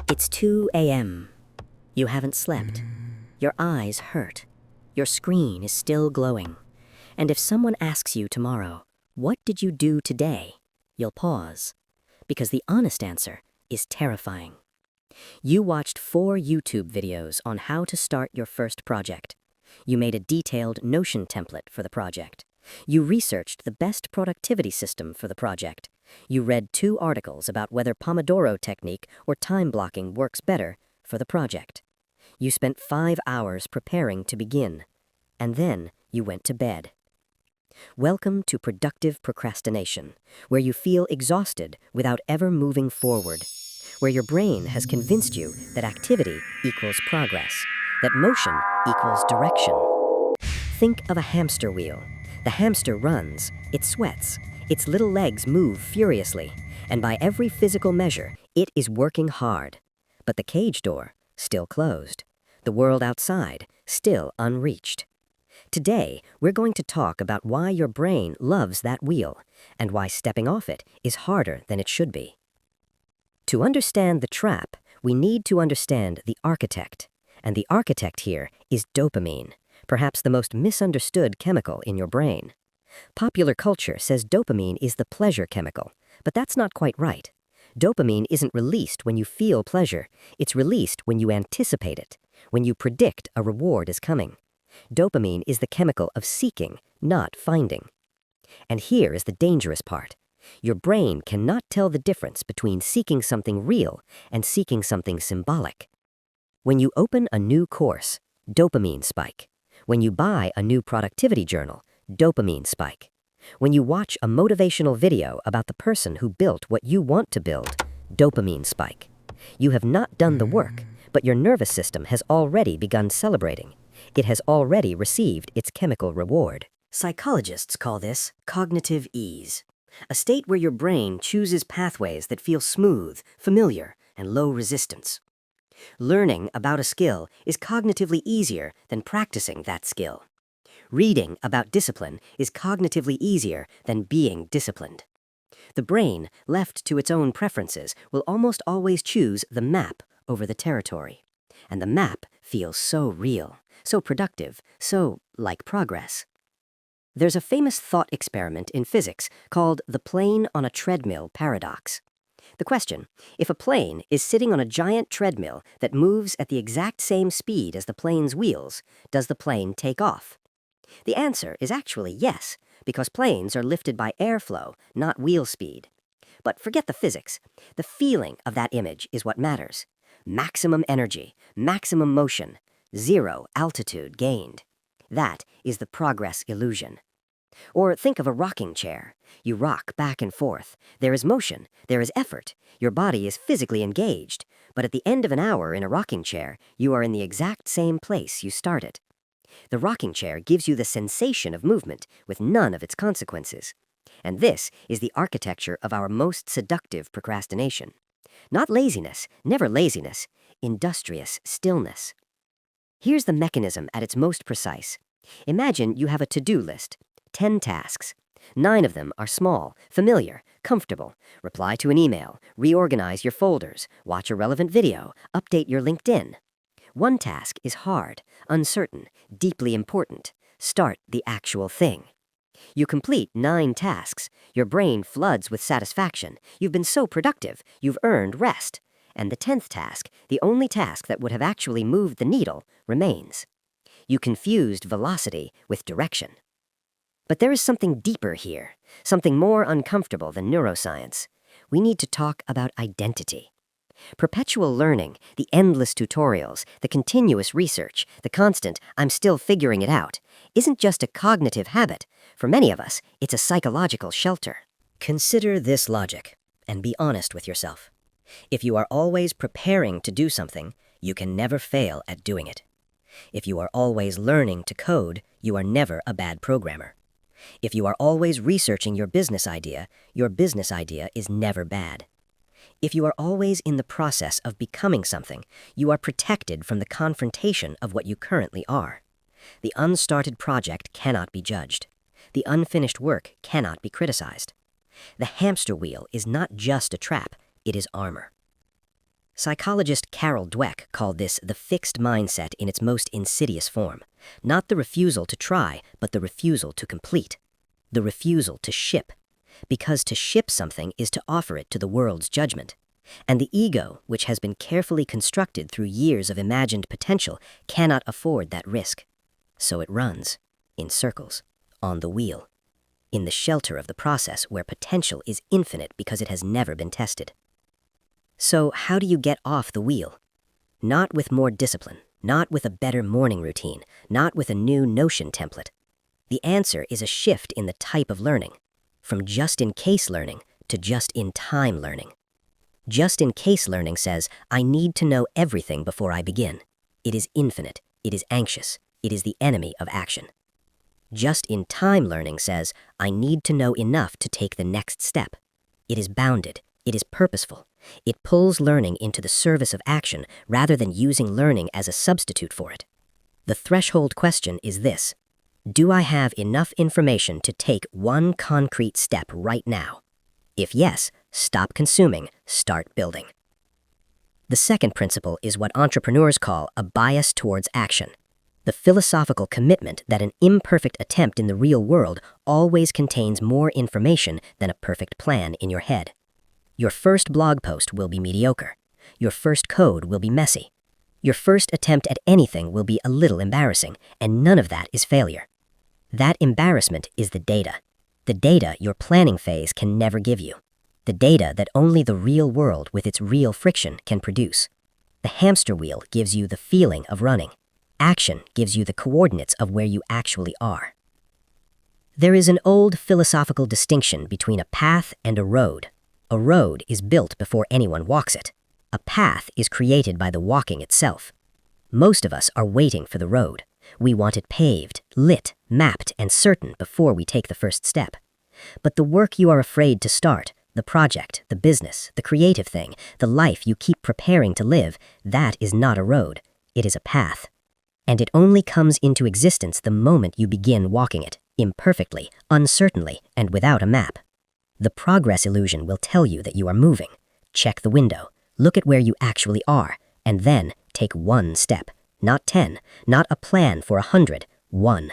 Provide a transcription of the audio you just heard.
It's 2 a.m. You haven't slept. Your eyes hurt. Your screen is still glowing. And if someone asks you tomorrow, what did you do today? You'll pause. Because the honest answer is terrifying. You watched 4 YouTube videos on how to start your first project. You made a detailed Notion template for the project. You researched the best productivity system for the project. You read 2 articles about whether Pomodoro technique or time blocking works better for the project. You spent 5 hours preparing to begin, and then you went to bed. Welcome to productive procrastination, where you feel exhausted without ever moving forward, where your brain has convinced you that activity equals progress, that motion equals direction. Think of a hamster wheel. The hamster runs, it sweats, its little legs move furiously, and by every physical measure, it is working hard. But the cage door, still closed. The world outside, still unreached. Today, we're going to talk about why your brain loves that wheel, and why stepping off it is harder than it should be. To understand the trap, we need to understand the architect, and the architect here is dopamine, perhaps the most misunderstood chemical in your brain. Popular culture says dopamine is the pleasure chemical, but that's not quite right. Dopamine isn't released when you feel pleasure, it's released when you anticipate it, when you predict a reward is coming. Dopamine is the chemical of seeking, not finding. And here is the dangerous part. Your brain cannot tell the difference between seeking something real and seeking something symbolic. When you open a new course, dopamine spike. When you buy a new productivity journal, dopamine spike. When you watch a motivational video about the person who built what you want to build, dopamine spike. You have not done the work, but your nervous system has already begun celebrating. It has already received its chemical reward. Psychologists call this cognitive ease, a state where your brain chooses pathways that feel smooth, familiar, and low resistance. Learning about a skill is cognitively easier than practicing that skill. Reading about discipline is cognitively easier than being disciplined. The brain, left to its own preferences, will almost always choose the map over the territory. And the map feels so real, so productive, so like progress. There's a famous thought experiment in physics called the plane on a treadmill paradox. The question, if a plane is sitting on a giant treadmill that moves at the exact same speed as the plane's wheels, does the plane take off? The answer is actually yes, because planes are lifted by airflow, not wheel speed. But forget the physics. The feeling of that image is what matters. Maximum energy, maximum motion, 0 altitude gained. That is the progress illusion. Or think of a rocking chair. You rock back and forth. There is motion, there is effort. Your body is physically engaged. But at the end of an hour in a rocking chair, you are in the exact same place you started. The rocking chair gives you the sensation of movement with none of its consequences. And this is the architecture of our most seductive procrastination. Not laziness, never laziness, industrious stillness. Here's the mechanism at its most precise. Imagine you have a to-do list, 10 tasks. 9 of them are small, familiar, comfortable. Reply to an email, reorganize your folders, watch a relevant video, update your LinkedIn. 1 task is hard, uncertain, deeply important. Start the actual thing. You complete 9 tasks. Your brain floods with satisfaction. You've been so productive, you've earned rest. And the 10th task, the only task that would have actually moved the needle, remains. You confused velocity with direction. But there is something deeper here, something more uncomfortable than neuroscience. We need to talk about identity. Perpetual learning, the endless tutorials, the continuous research, the constant "I'm still figuring it out," isn't just a cognitive habit. For many of us, it's a psychological shelter. Consider this logic, and be honest with yourself. If you are always preparing to do something, you can never fail at doing it. If you are always learning to code, you are never a bad programmer. If you are always researching your business idea is never bad. If you are always in the process of becoming something, you are protected from the confrontation of what you currently are. The unstarted project cannot be judged. The unfinished work cannot be criticized. The hamster wheel is not just a trap, it is armor. Psychologist Carol Dweck called this the fixed mindset in its most insidious form. Not the refusal to try, but the refusal to complete. The refusal to ship. Because to ship something is to offer it to the world's judgment. And the ego, which has been carefully constructed through years of imagined potential, cannot afford that risk. So it runs, in circles, on the wheel, in the shelter of the process where potential is infinite because it has never been tested. So how do you get off the wheel? Not with more discipline, not with a better morning routine, not with a new Notion template. The answer is a shift in the type of learning, from just-in-case learning to just-in-time learning. Just-in-case learning says, I need to know everything before I begin. It is infinite, it is anxious, it is the enemy of action. Just-in-time learning says, I need to know enough to take the next step. It is bounded, it is purposeful. It pulls learning into the service of action rather than using learning as a substitute for it. The threshold question is this: do I have enough information to take one concrete step right now? If yes, stop consuming, start building. The second principle is what entrepreneurs call a bias towards action. The philosophical commitment that an imperfect attempt in the real world always contains more information than a perfect plan in your head. Your first blog post will be mediocre. Your first code will be messy. Your first attempt at anything will be a little embarrassing, and none of that is failure. That embarrassment is the data your planning phase can never give you, the data that only the real world with its real friction can produce. The hamster wheel gives you the feeling of running. Action gives you the coordinates of where you actually are. There is an old philosophical distinction between a path and a road. A road is built before anyone walks it. A path is created by the walking itself. Most of us are waiting for the road. We want it paved, lit, mapped, and certain before we take the first step. But the work you are afraid to start, the project, the business, the creative thing, the life you keep preparing to live, that is not a road. It is a path. And it only comes into existence the moment you begin walking it, imperfectly, uncertainly, and without a map. The progress illusion will tell you that you are moving. Check the window, look at where you actually are, and then take one step. Not 10, not a plan for 100, one.